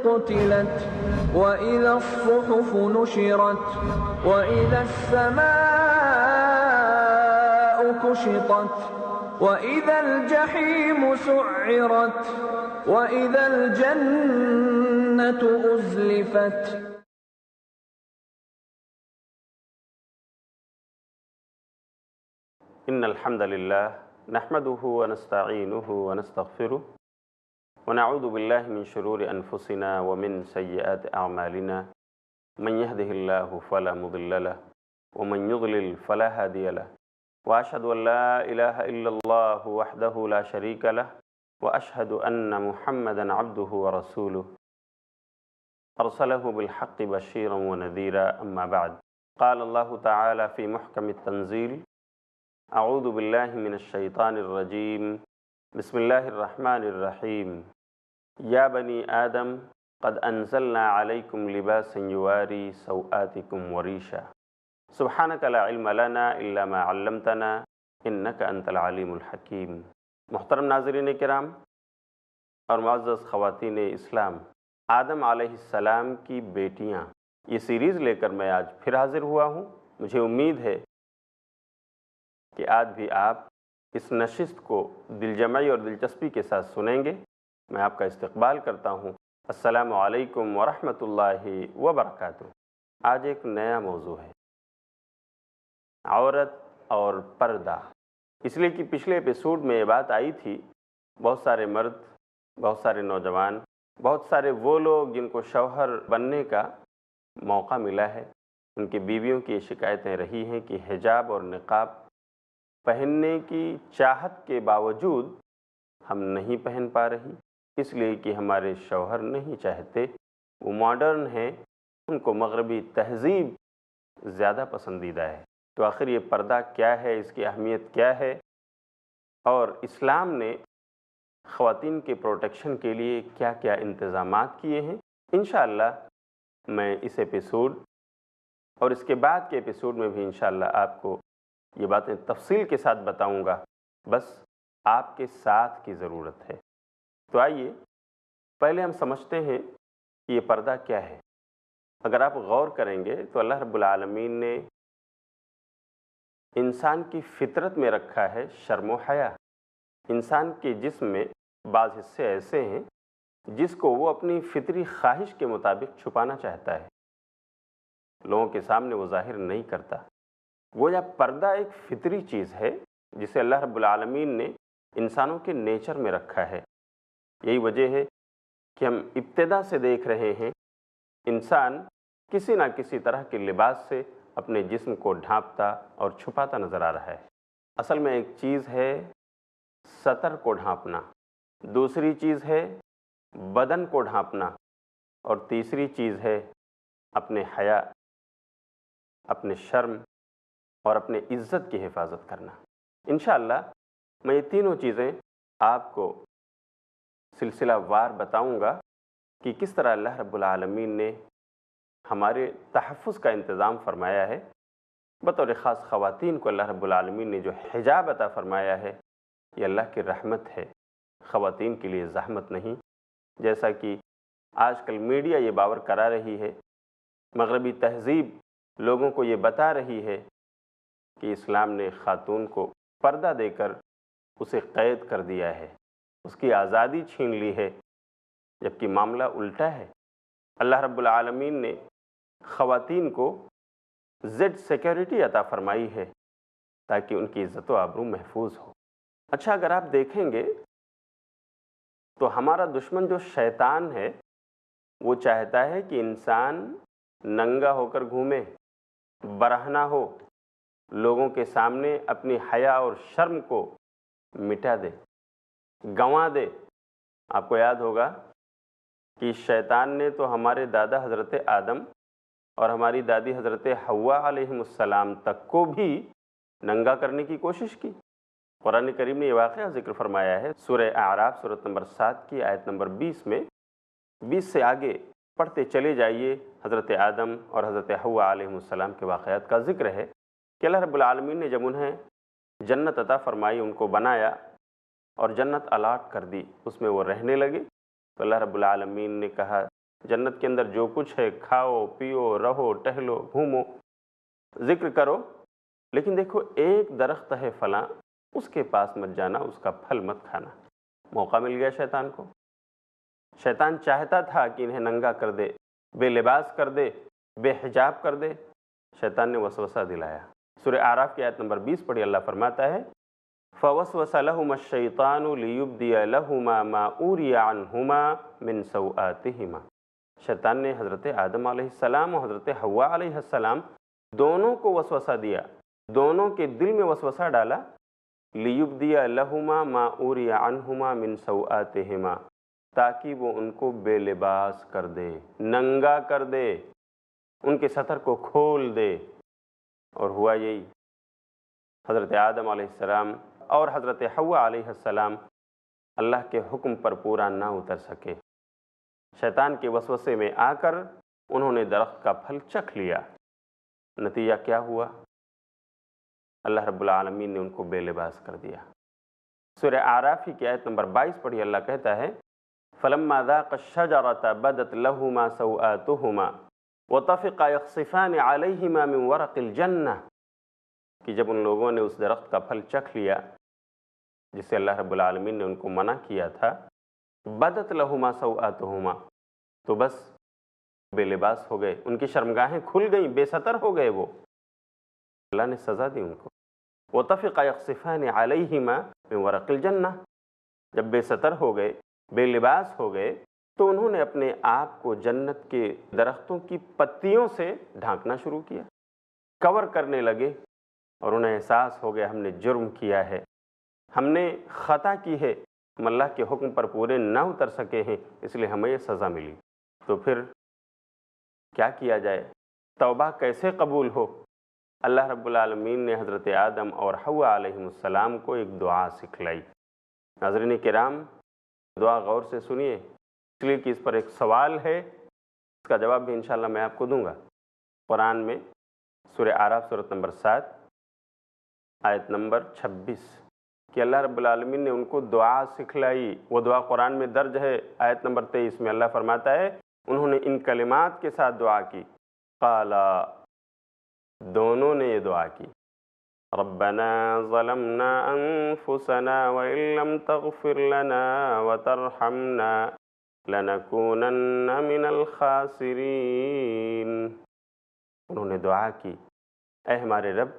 قتلت وإذا الصحف نشرت وإذا السماء كشطت وإذا الجحيم سعرت وإذا الجنة أزلفت. إن الحمد لله نحمده ونستعينه ونستغفره ونعوذ بالله من شرور أنفسنا ومن سيئات أعمالنا من يهده الله فلا مضل له ومن يضلل فلا هادي له وأشهد أن لا إله إلا الله وحده لا شريك له وأشهد أن محمدا عبده ورسوله أرسله بالحق بشيرا ونذيرا. أما بعد، قال الله تعالى في محكم التنزيل: أعوذ بالله من الشيطان الرجيم بسم الله الرحمن الرحيم يا بني آدم قد أنزلنا عليكم لباسا يواري سوآتكم وريشا سبحانك لا علم لنا إلا ما علمتنا إنك أنت العليم الحكيم. محترم ناظرین کرام اور معزز خواتین اسلام، آدم علیہ السلام کی بیٹیاں، یہ سیریز لے کر میں آج پھر حاضر ہوا ہوں. مجھے امید ہے کہ آج بھی آپ اس نشست کو دل جمعی اور دلچسپی کے ساتھ سنیں گے. میں آپ کا استقبال کرتا ہوں. السلام علیکم ورحمۃ اللہ وبرکاتہ. آج ایک نیا موضوع ہے، عورت اور پردہ. اس لیے کہ پچھلے ایپیسوڈ میں یہ بات آئی تھی، بہت سارے مرد، بہت سارے نوجوان، بہت سارے وہ لوگ جن کو شوہر بننے کا موقع ملا ہے، ان کی بیویوں کی شکایتیں رہی ہیں کہ حجاب اور نقاب پہننے کی چاہت کے باوجود ہم نہیں پہن پا رہی، اس لیے کہ ہمارے شوہر نہیں چاہتے، وہ ماڈرن ہیں، ان کو مغربی تہذیب زیادہ پسندیدہ ہے. تو آخر یہ پردہ کیا ہے، اس کی اہمیت کیا ہے، اور اسلام نے خواتین کے پروٹیکشن کے لیے کیا کیا انتظامات کیے ہیں، انشاءاللہ میں اس ایپیسوڈ اور اس کے بعد کے ایپیسوڈ میں بھی انشاءاللہ آپ کو یہ باتیں تفصیل کے ساتھ بتاؤں گا. بس آپ کے ساتھ کی ضرورت ہے. تو آئیے پہلے ہم سمجھتے ہیں کہ یہ پردہ کیا ہے. اگر آپ غور کریں گے تو اللہ رب العالمین نے انسان کی فطرت میں رکھا ہے شرم و حیا. انسان کے جسم میں بعض حصے ایسے ہیں جس کو وہ اپنی فطری خواہش کے مطابق چھپانا چاہتا ہے، لوگوں کے سامنے وہ ظاہر نہیں کرتا. گویا پردہ ایک فطری چیز ہے جسے اللہ رب العالمین نے انسانوں کے نیچر میں رکھا ہے. یہی وجہ ہے کہ ہم ابتدا سے دیکھ رہے ہیں انسان کسی نہ کسی طرح کے لباس سے اپنے جسم کو ڈھانپتا اور چھپاتا نظر آ رہا ہے. اصل میں ایک چیز ہے سطر کو ڈھانپنا، دوسری چیز ہے بدن کو ڈھانپنا، اور تیسری چیز ہے اپنے حیا، اپنے شرم اور اپنے عزت کی حفاظت کرنا. انشاءاللہ میں یہ تینوں چیزیں آپ کو سلسلہ وار بتاؤں گا کہ کس طرح اللہ رب العالمین نے ہمارے تحفظ کا انتظام فرمایا ہے. بطور خاص خواتین کو اللہ رب العالمین نے جو حجاب عطا فرمایا ہے، یہ اللہ کی رحمت ہے، خواتین کے لیے زحمت نہیں. جیسا کہ آج کل میڈیا یہ باور کرا رہی ہے، مغربی تہذیب لوگوں کو یہ بتا رہی ہے کہ اسلام نے خاتون کو پردہ دے کر اسے قید کر دیا ہے، اس کی آزادی چھین لی ہے، جبکہ معاملہ الٹا ہے. اللہ رب العالمین نے خواتین کو زیڈ سیکیورٹی عطا فرمائی ہے تاکہ ان کی عزت و آبرو محفوظ ہو. اچھا، اگر آپ دیکھیں گے تو ہمارا دشمن جو شیطان ہے وہ چاہتا ہے کہ انسان ننگا ہو کر گھومے، برہنہ ہو، لوگوں کے سامنے اپنی حیا اور شرم کو مٹا دے، گنوا دے. آپ کو یاد ہوگا کہ شیطان نے تو ہمارے دادا حضرت آدم اور ہماری دادی حضرت حوا علیہ السلام تک کو بھی ننگا کرنے کی کوشش کی. قرآن کریم نے یہ واقعہ ذکر فرمایا ہے سورہ اعراف سورۃ نمبر 7 کی آیت نمبر 20 میں. 20 سے آگے پڑھتے چلے جائیے. حضرت آدم اور حضرت حوا علیہ السلام کے واقعات کا ذکر ہے کہ اللہ رب العالمین نے جب انہیں جنت عطا فرمائی، ان کو بنایا اور جنت الاٹ کر دی، اس میں وہ رہنے لگے. تو اللہ رب العالمین نے کہا جنت کے اندر جو کچھ ہے کھاؤ پیو رہو ٹہلو گھومو ذکر کرو، لیکن دیکھو ایک درخت ہے فلاں اس کے پاس مت جانا، اس کا پھل مت کھانا۔ موقع مل گیا شیطان کو۔ شیطان چاہتا تھا کہ انہیں ننگا کر دے، بے لباس کر دے، بے حجاب کر دے۔ شیطان نے وسوسہ دلایا۔ سورہ اعراف کی آیت نمبر 20 پڑھی، اللہ فرماتا ہے فَوَسْوَسَ لَهُمَا الشَّيْطَانُ لِيُبْدِيَ لَهُمَا مَا أُورِيَ عَنْهُمَا مِنْ سَوْآتِهِمَا۔ شیطان نے حضرت آدم علیہ السلام اور حضرت حوا علیہ السلام دونوں کو وسوسہ دیا، دونوں کے دل میں وسوسہ ڈالا، لِيُبْدِيَ لَهُمَا مَا أُورِيَ عَنْهُمَا مِنْ سَوْآتِهِمَا، تاکہ وہ ان کو بے لباس کر دے، ننگا کر دے، ان کے سطر کو کھول دے۔ اور ہوا یہی، حضرت آدم علیہ السلام اور حضرت حوا علیہ السلام اللہ کے حکم پر پورا نہ اتر سکے۔ شیطان کے وسوسے میں آ کر انہوں نے درخت کا پھل چکھ لیا۔ نتیجہ کیا ہوا؟ اللہ رب العالمین نے ان کو بے لباس کر دیا۔ سورہ اعراف کی آیت نمبر 22 پڑھی، اللہ کہتا ہے فَلَمَّا ذَاقَا الشَّجَرَةَ بَدَتْ لَهُمَا سَوْآتُهُمَا وَطَفِقَا يَخْصِفَانِ عَلَيْهِمَا مِنْ وَرَقِ الْجَنَّةِ، کہ جب ان لوگوں نے اس درخت کا پھل چکھ لیا جسے اللہ رب العالمین نے ان کو منع کیا تھا، بدت لہما سوآتہما، تو بس بے لباس ہو گئے، ان کی شرمگاہیں کھل گئیں، بے ستر ہو گئے وہ۔ اللہ نے سزا دی ان کو۔ وَطَفِقَا يَخْصِفَانِ عَلَيْهِمَا مِنْ وَرَقِ الْجَنَّةِ، جب بے ستر ہو گئے، بے لباس ہو گئے، تو انہوں نے اپنے آپ کو جنت کے درختوں کی پتیوں سے ڈھانکنا شروع کیا، کور کرنے لگے، اور انہیں احساس ہو گیا ہم نے جرم کیا ہے، ہم نے خطا کی ہے، ہم اللہ کے حکم پر پورے نہ اتر سکے ہیں، اس لیے ہمیں یہ سزا ملی۔ تو پھر کیا کیا جائے؟ توبہ کیسے قبول ہو؟ اللہ رب العالمین نے حضرت آدم اور حوا علیہ السلام کو ایک دعا سکھلائی۔ ناظرین کرام، دعا غور سے سنیے، اس لیے کہ اس پر ایک سوال ہے، اس کا جواب بھی انشاءاللہ میں آپ کو دوں گا۔ قرآن میں سورہ اعراف سورۃ نمبر 7 آیت نمبر 26 کہ اللہ رب العالمین نے ان کو دعا سکھلائی۔ وہ دعا قرآن میں درج ہے، آیت نمبر 23 میں اللہ فرماتا ہے انہوں نے ان کلمات کے ساتھ دعا کی، قالا، دونوں نے یہ دعا کی، ربنا ظلمنا انفسنا وان لم تغفر لنا وترحمنا لنکونن من الخاسرین۔ انہوں نے دعا کی، اے ہمارے رب،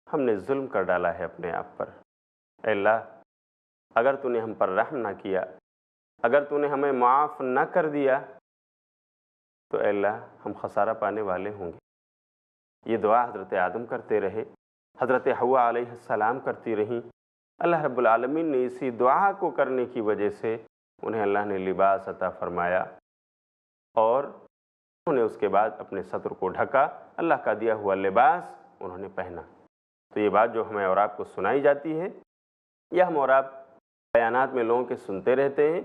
ہم نے ظلم کر ڈالا ہے اپنے آپ پر، اے اللہ اگر تو نے ہم پر رحم نہ کیا، اگر تو نے ہمیں معاف نہ کر دیا تو اے اللہ ہم خسارہ پانے والے ہوں گے۔ یہ دعا حضرت آدم کرتے رہے، حضرت حوا علیہ السلام کرتی رہیں۔ اللہ رب العالمین نے اسی دعا کو کرنے کی وجہ سے انہیں اللہ نے لباس عطا فرمایا، اور انہوں نے اس کے بعد اپنے ستر کو ڈھکا، اللہ کا دیا ہوا لباس انہوں نے پہنا۔ تو یہ بات جو ہمیں اور آپ کو سنائی جاتی ہے، یا ہم اور آپ بیانات میں لوگوں کے سنتے رہتے ہیں،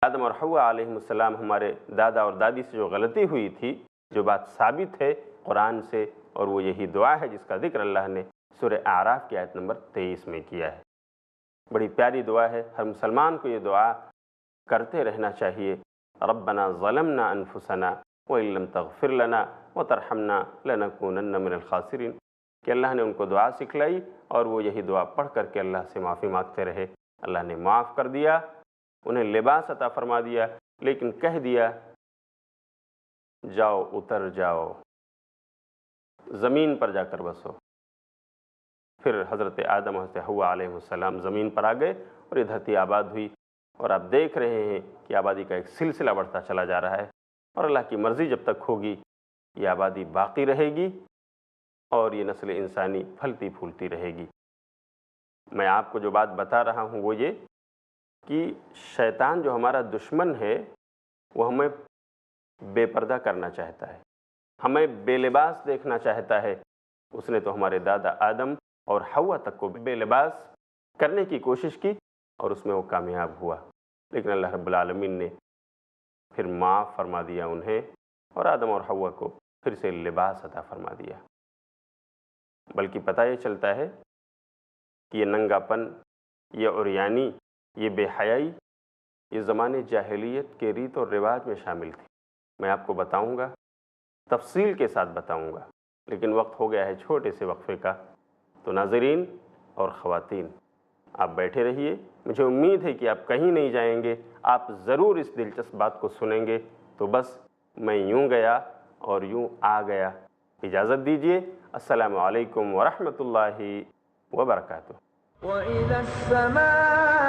آدم اور حوا علیہ السلام ہمارے دادا اور دادی سے جو غلطی ہوئی تھی، جو بات ثابت ہے قرآن سے، اور وہ یہی دعا ہے جس کا ذکر اللہ نے سورہ اعراف کی آیت نمبر 23 میں کیا ہے۔ بڑی پیاری دعا ہے، ہر مسلمان کو یہ دعا کرتے رہنا چاہیے۔ ربنا ظلمنا انفسنا وان لم تغفر لنا وترحمنا لنکونن من الخاسرین، کہ اللہ نے ان کو دعا سکھلائی اور وہ یہی دعا پڑھ کر کے اللہ سے معافی مانگتے رہے۔ اللہ نے معاف کر دیا، انہیں لباس عطا فرما دیا، لیکن کہہ دیا جاؤ، اتر جاؤ، زمین پر جا کر بسو۔ پھر حضرت آدم اور حضرت حوا علیہ السلام زمین پر آ گئے اور یہ دھرتی آباد ہوئی، اور آپ دیکھ رہے ہیں کہ آبادی کا ایک سلسلہ بڑھتا چلا جا رہا ہے، اور اللہ کی مرضی جب تک ہوگی یہ آبادی باقی رہے گی اور یہ نسل انسانی پھلتی پھولتی رہے گی۔ میں آپ کو جو بات بتا رہا ہوں وہ یہ کہ شیطان جو ہمارا دشمن ہے وہ ہمیں بے پردہ کرنا چاہتا ہے، ہمیں بے لباس دیکھنا چاہتا ہے۔ اس نے تو ہمارے دادا آدم اور حوا تک کو بے لباس کرنے کی کوشش کی، اور اس میں وہ کامیاب ہوا، لیکن اللہ رب العالمین نے پھر معاف فرما دیا انہیں، اور آدم اور حوا کو پھر سے لباس عطا فرما دیا۔ بلکہ پتہ یہ چلتا ہے کہ یہ ننگا پن، یہ عریانی، یہ بے حیائی، یہ زمانے جاہلیت کے ریت اور رواج میں شامل تھی۔ میں آپ کو بتاؤں گا، تفصیل کے ساتھ بتاؤں گا، لیکن وقت ہو گیا ہے چھوٹے سے وقفے کا۔ تو ناظرین اور خواتین، آپ بیٹھے رہیے، مجھے امید ہے کہ آپ کہیں نہیں جائیں گے، آپ ضرور اس دلچسپ بات کو سنیں گے۔ تو بس میں یوں گیا اور یوں آ گیا، اجازت دیجیے۔ السلام علیکم ورحمۃ اللہ وبرکاتہ۔ وَإِذَا السَّمَاءُ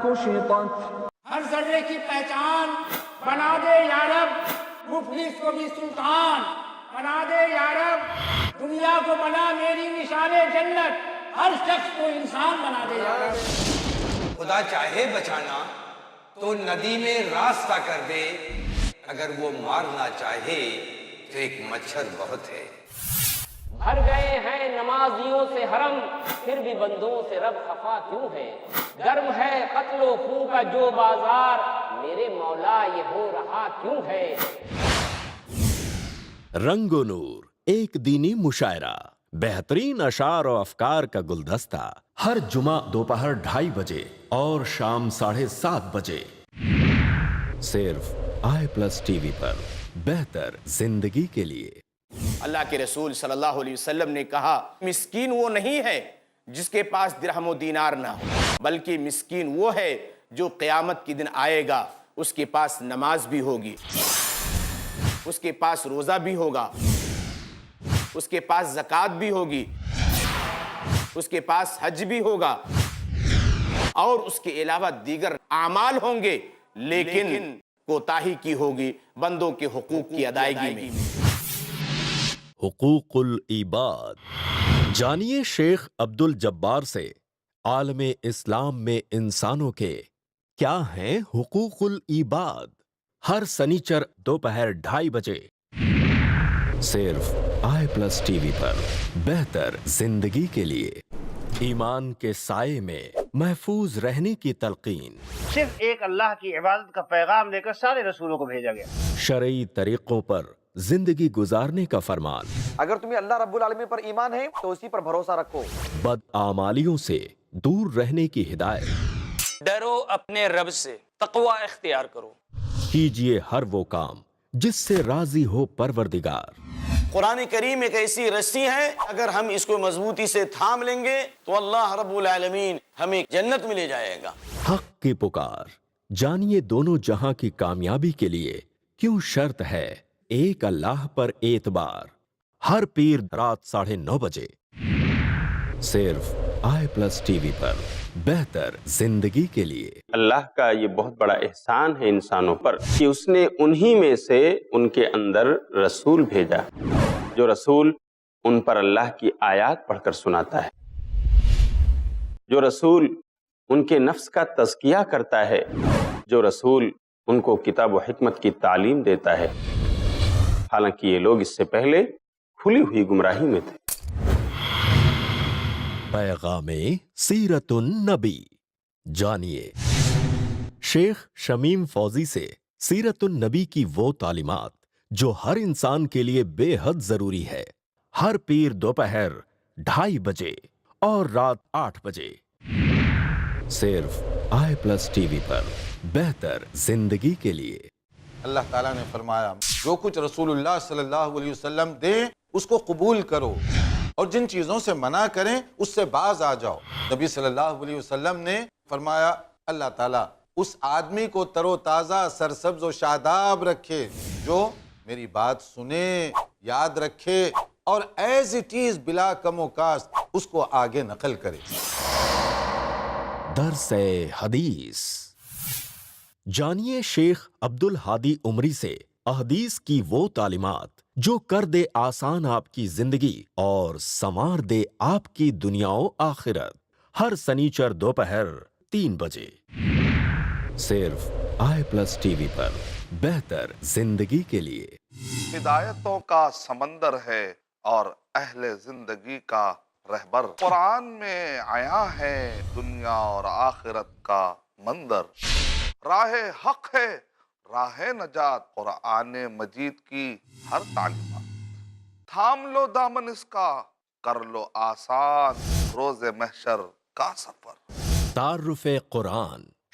كُشِطَتْ، ہر ذرے کی پہچان بنا دے یا رب، مفلس کو بھی سلطان بنا دے یا رب، دنیا کو بنا میری نشان جنت، ہر شخص کو انسان بنا دے یا رب۔ خدا چاہے بچانا تو ندی میں راستہ کر دے، اگر وہ مارنا چاہے تو ایک مچھر بہت ہے۔ بھر گئے ہیں نمازیوں سے حرم، پھر بھی بندوں سے رب خفا کیوں ہے؟ گرم ہے قتل و خون کا جو بازار، میرے مولا یہ ہو رہا کیوں ہے؟ رنگ و نور ایک دینی مشاعرہ، بہترین اشعار و افکار کا گلدستہ، ہر جمعہ دوپہر 2:30 بجے اور شام 7:30 بجے، صرف i+TV پر، بہتر زندگی کے لیے۔ اللہ کے رسول صلی اللہ علیہ وسلم نے کہا، مسکین وہ نہیں ہے جس کے پاس درہم و دینار نہ ہو، بلکہ مسکین وہ ہے جو قیامت کے دن آئے گا، اس کے پاس نماز بھی ہوگی، اس کے پاس روزہ بھی ہوگا، اس کے پاس زکوٰۃ بھی ہوگی، اس کے پاس حج بھی ہوگا، اور اس کے علاوہ دیگر اعمال ہوں گے، لیکن کوتاہی کی ہوگی بندوں کے حقوق کی ادائیگی میں۔ حقوق العباد، جانیے شیخ عبد الجبار سے عالم اسلام میں انسانوں کے کیا ہیں حقوق العباد۔ ہر سنیچر دوپہر 2:30 بجے، صرف i+TV پر، بہتر زندگی کے لیے۔ ایمان کے سائے میں محفوظ رہنے کی تلقین، صرف ایک اللہ کی عبادت کا پیغام لے کر سارے رسولوں کو بھیجا گیا۔ شرعی طریقوں پر زندگی گزارنے کا فرمان، اگر تمہیں اللہ رب العالمین پر ایمان ہے تو اسی پر بھروسہ رکھو۔ بدعمالیوں سے دور رہنے کی ہدایت، ڈرو اپنے رب سے، تقوی اختیار کرو۔ کیجئے ہر وہ کام جس سے راضی ہو پروردگار۔ قرآن کریم ایک ایسی رسی ہے، اگر ہم اس کو مضبوطی سے تھام لیں گے تو اللہ رب العالمین ہمیں جنت میں لے جائے گا۔ حق کی پکار، جانیے دونوں جہاں کی کامیابی کے لیے کیوں شرط ہے ایک اللہ پر اعتبار۔ ہر پیر رات 9:30 بجے، صرف i+TV پر، بہتر زندگی کے لیے۔ اللہ کا یہ بہت بڑا احسان ہے انسانوں پر کہ اس نے انہی میں سے ان کے اندر رسول بھیجا، جو رسول ان پر اللہ کی آیات پڑھ کر سناتا ہے، جو رسول ان کے نفس کا تزکیہ کرتا ہے، جو رسول ان کو کتاب و حکمت کی تعلیم دیتا ہے، حالانکہ یہ لوگ اس سے پہلے کھلی ہوئی گمراہی میں تھے۔ پیغام سیرت النبی، جانیے شیخ شمیم فوزی سے سیرت النبی کی وہ تعلیمات جو ہر انسان کے لیے بے حد ضروری ہے۔ ہر پیر دوپہر 2:30 بجے اور رات 8 بجے، صرف i+TV پر، بہتر زندگی کے لیے۔ اللہ تعالیٰ نے فرمایا جو کچھ رسول اللہ صلی اللہ علیہ وسلم دیں اس کو قبول کرو، اور جن چیزوں سے منع کریں اس سے باز آ جاؤ۔ نبی صلی اللہ علیہ وسلم نے فرمایا اللہ تعالیٰ اس آدمی کو تر و تازہ، سرسبز و شاداب رکھے جو میری بات سنے، یاد رکھے اور ایز اٹ از بلا کم و کاست اس کو آگے نقل کرے۔ درس حدیث، جانیے شیخ عبد الہادی عمری سے احادیث کی وہ تعلیمات جو کر دے آسان آپ کی زندگی اور سنوار دے آپ کی دنیا و آخرت۔ ہر سنیچر دوپہر 3 بجے، صرف i+TV پر، بہتر زندگی کے لیے۔ ہدایتوں کا سمندر ہے اور اہل زندگی کا رہبر، قرآن میں آیا ہے دنیا اور آخرت کا منظر، راہ حق ہے راہ نجات، قرآن مجید کی ہر تعلیمات، تھام لو دامن اس کا، کر لو آسان روز محشر کا سفر۔ تعارف قرآن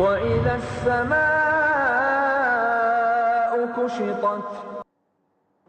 وإذا السماء كشطت।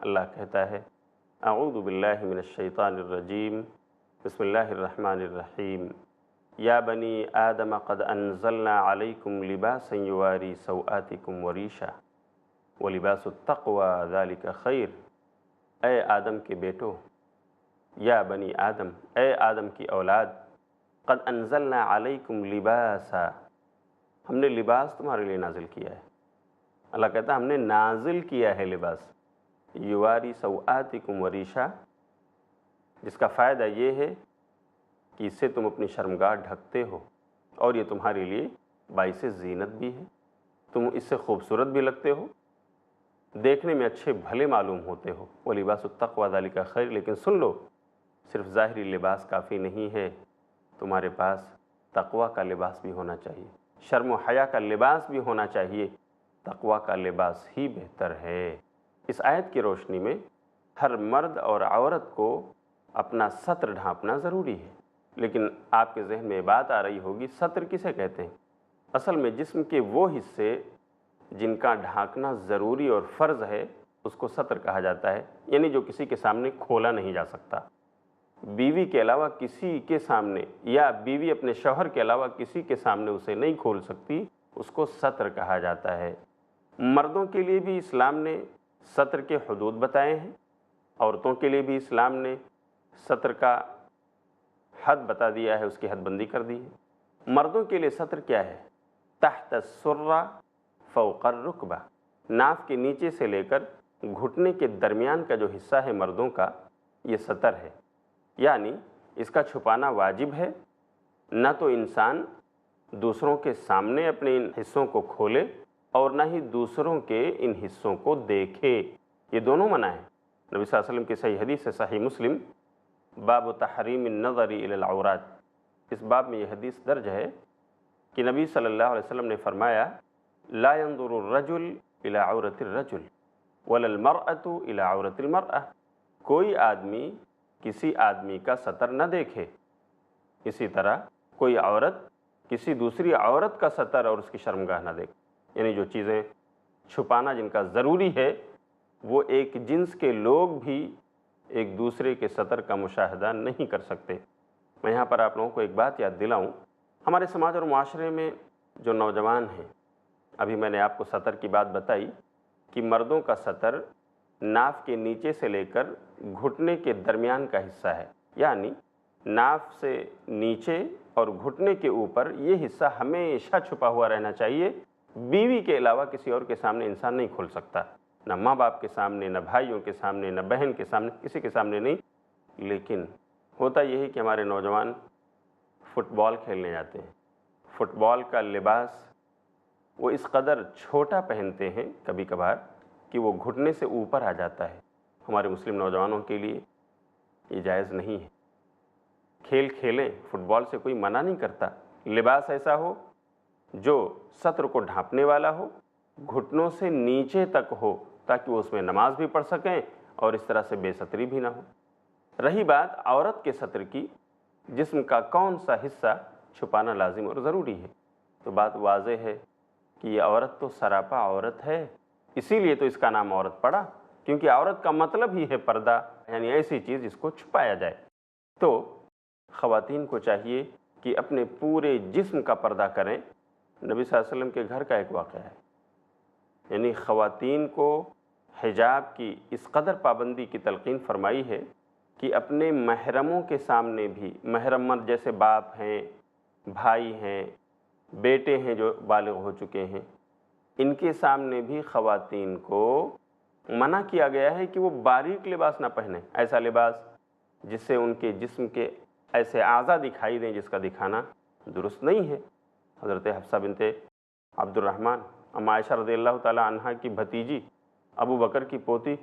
اللہ کہتا ہے اعوذ باللہ من الشیطان الرجیم بسم اللہ الرحمن الرحیم یا بنی آدم قد انزلنا علیکم لباسا یواری سوآتکم وریشا ولباس التقوی ذالک خیر۔ اے آدم کے بیٹو، یا بنی آدم، اے آدم کی اولاد، قد انزلنا علیکم لباسا، ہم نے لباس تمہارے لیے نازل کیا ہے۔ اللہ کہتا ہے ہم نے نازل کیا ہے لباس، یواری سوآتکم وریشا، جس کا فائدہ یہ ہے کہ اس سے تم اپنی شرمگاہ ڈھکتے ہو اور یہ تمہارے لیے باعث زینت بھی ہے، تم اس سے خوبصورت بھی لگتے ہو، دیکھنے میں اچھے بھلے معلوم ہوتے ہو۔ وَلِبَاسُ التَّقْوَىٰ ذَلِكَ خَيْرٌ، لیکن سن لو صرف ظاہری لباس کافی نہیں ہے، تمہارے پاس تقویٰ کا لباس بھی ہونا چاہیے، شرم و حیا کا لباس بھی ہونا چاہیے، تقویٰ کا لباس ہی بہتر ہے۔ اس آیت کی روشنی میں ہر مرد اور عورت کو اپنا ستر ڈھانپنا ضروری ہے، لیکن آپ کے ذہن میں بات آ رہی ہوگی ستر کسے کہتے ہیں؟ اصل میں جسم کے وہ حصے جن کا ڈھانکنا ضروری اور فرض ہے اس کو ستر کہا جاتا ہے، یعنی جو کسی کے سامنے کھولا نہیں جا سکتا۔ بیوی کے علاوہ کسی کے سامنے، یا بیوی اپنے شوہر کے علاوہ کسی کے سامنے اسے نہیں کھول سکتی، اس کو ستر کہا جاتا ہے۔ مردوں کے لیے بھی اسلام نے ستر کے حدود بتائے ہیں، عورتوں کے لیے بھی اسلام نے ستر کا حد بتا دیا ہے، اس کی حد بندی کر دی ہے۔ مردوں کے لیے ستر کیا ہے؟ تحت السرہ فوق الرکبہ، ناف کے نیچے سے لے کر گھٹنے کے درمیان کا جو حصہ ہے مردوں کا، یہ ستر ہے، یعنی اس کا چھپانا واجب ہے۔ نہ تو انسان دوسروں کے سامنے اپنے ان حصوں کو کھولے اور نہ ہی دوسروں کے ان حصوں کو دیکھے، یہ دونوں منع ہیں۔ نبی صلی اللہ علیہ وسلم کی صحیح حدیث ہے، صحیح مسلم، باب تحریم النظر الی العورات، اس باب میں یہ حدیث درج ہے کہ نبی صلی اللہ علیہ وسلم نے فرمایا لا ينظر الرجل الى عورت الرجل ولا المرأة الى عورت المرأة، کوئی آدمی کسی آدمی کا ستر نہ دیکھے، اسی طرح کوئی عورت کسی دوسری عورت کا ستر اور اس کی شرمگاہ نہ دیکھے، یعنی جو چیزیں چھپانا جن کا ضروری ہے وہ ایک جنس کے لوگ بھی ایک دوسرے کے ستر کا مشاہدہ نہیں کر سکتے۔ میں یہاں پر آپ لوگوں کو ایک بات یاد دلاؤں، ہمارے سماج اور معاشرے میں جو نوجوان ہیں، ابھی میں نے آپ کو ستر کی بات بتائی کہ مردوں کا ستر ناف کے نیچے سے لے کر گھٹنے کے درمیان کا حصہ ہے، یعنی ناف سے نیچے اور گھٹنے کے اوپر یہ حصہ ہمیشہ چھپا ہوا رہنا چاہیے۔ بیوی کے علاوہ کسی اور کے سامنے انسان نہیں کھول سکتا، نہ ماں باپ کے سامنے، نہ بھائیوں کے سامنے، نہ بہن کے سامنے، کسی کے سامنے نہیں۔ لیکن ہوتا یہ ہے کہ ہمارے نوجوان فٹ بال کھیلنے جاتے ہیں، فٹ بال کا لباس وہ اس قدر چھوٹا پہنتے ہیں کبھی کبھار کہ وہ گھٹنے سے اوپر آ جاتا ہے۔ ہمارے مسلم نوجوانوں کے لیے یہ جائز نہیں ہے۔ کھیل کھیلیں، فٹ بال سے کوئی منع نہیں کرتا، لباس ایسا ہو جو ستر کو ڈھانپنے والا ہو، گھٹنوں سے نیچے تک ہو، تاکہ وہ اس میں نماز بھی پڑھ سکیں اور اس طرح سے بے ستری بھی نہ ہو۔ رہی بات عورت کے ستر کی، جسم کا کون سا حصہ چھپانا لازم اور ضروری ہے، تو بات واضح ہے کہ یہ عورت تو سراپا عورت ہے، اسی لیے تو اس کا نام عورت پڑا، کیونکہ عورت کا مطلب ہی ہے پردہ، یعنی ایسی چیز جس کو چھپایا جائے۔ تو خواتین کو چاہیے کہ اپنے پورے جسم کا پردہ کریں۔ نبی صلی اللہ علیہ وسلم کے گھر کا ایک واقعہ ہے، یعنی خواتین کو حجاب کی اس قدر پابندی کی تلقین فرمائی ہے کہ اپنے محرموں کے سامنے بھی، محرم مرد جیسے باپ ہیں، بھائی ہیں، بیٹے ہیں جو بالغ ہو چکے ہیں، ان کے سامنے بھی خواتین کو منع کیا گیا ہے کہ وہ باریک لباس نہ پہنیں، ایسا لباس جس سے ان کے جسم کے ایسے اعضاء دکھائی دیں جس کا دکھانا درست نہیں ہے۔ حضرت حفصہ بنت عبد الرحمن، ام عائشہ رضی اللہ تعالی عنہا کی بھتیجی، ابو بکر کی پوتی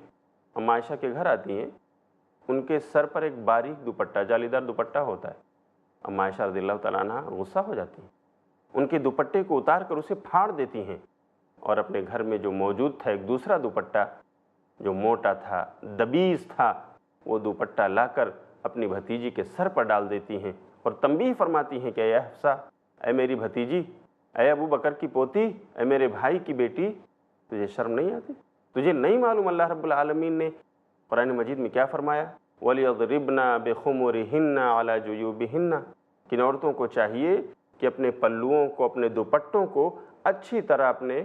ام عائشہ کے گھر آتی ہیں، ان کے سر پر ایک باریک دوپٹہ، جالی دار دوپٹہ ہوتا ہے۔ ام عائشہ رضی اللہ تعالی عنہا غصہ ہو جاتی ہیں، ان کے دوپٹے کو اتار کر اسے پھاڑ دیتی ہیں، اور اپنے گھر میں جو موجود تھا ایک دوسرا دوپٹہ جو موٹا تھا، دبیز تھا، وہ دوپٹہ لا کر اپنی بھتیجی کے سر پر ڈال دیتی ہیں اور تنبیہ فرماتی ہیں کہ اے حفصہ، اے میری بھتیجی، اے ابو بکر کی پوتی، اے میرے بھائی کی بیٹی، تجھے شرم نہیں آتی؟ تجھے نہیں معلوم اللہ رب العالمین نے قرآن مجید میں کیا فرمایا؟ وَلْيَضْرِبْنَا بِخُمُرِهِنَّ عَلَى جُيُوبِهِنَّ، کہ عورتوں کو چاہیے کہ اپنے پلوؤں کو، اپنے دوپٹوں کو اچھی طرح اپنے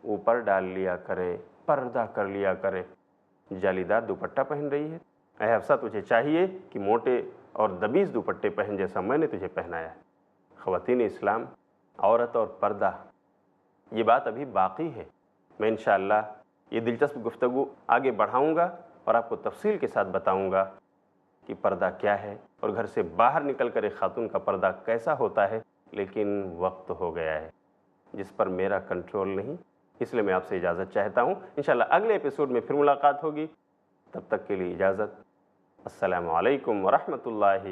اوپر ڈال لیا کریں، پردہ کر لیا کریں۔ جالی دار دوپٹہ پہن رہی ہے، اے حفصہ تجھے چاہیے کہ موٹے اور دبیز دوپٹے پہن جیسا میں نے تجھے پہنایا ہے۔ خواتین اسلام، عورت اور پردہ، یہ بات ابھی باقی ہے۔ میں انشاءاللہ یہ دلچسپ گفتگو آگے بڑھاؤں گا اور آپ کو تفصیل کے ساتھ بتاؤں گا کہ پردہ کیا ہے اور گھر سے باہر نکل کر ایک خاتون کا پردہ کیسا ہوتا ہے۔ لیکن وقت ہو گیا ہے جس پر میرا کنٹرول نہیں، اس لیے میں آپ سے اجازت چاہتا ہوں۔ انشاءاللہ اگلے ایپیسوڈ میں پھر ملاقات ہوگی، تب تک کے لیے اجازت۔ السلام علیکم ورحمۃ اللہ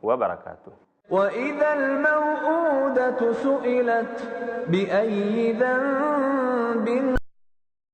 وبرکاتہ۔ وَإِذَا الْمَوْءُودَةُ سُئِلَتْ بِأَيِّ ذَنبٍ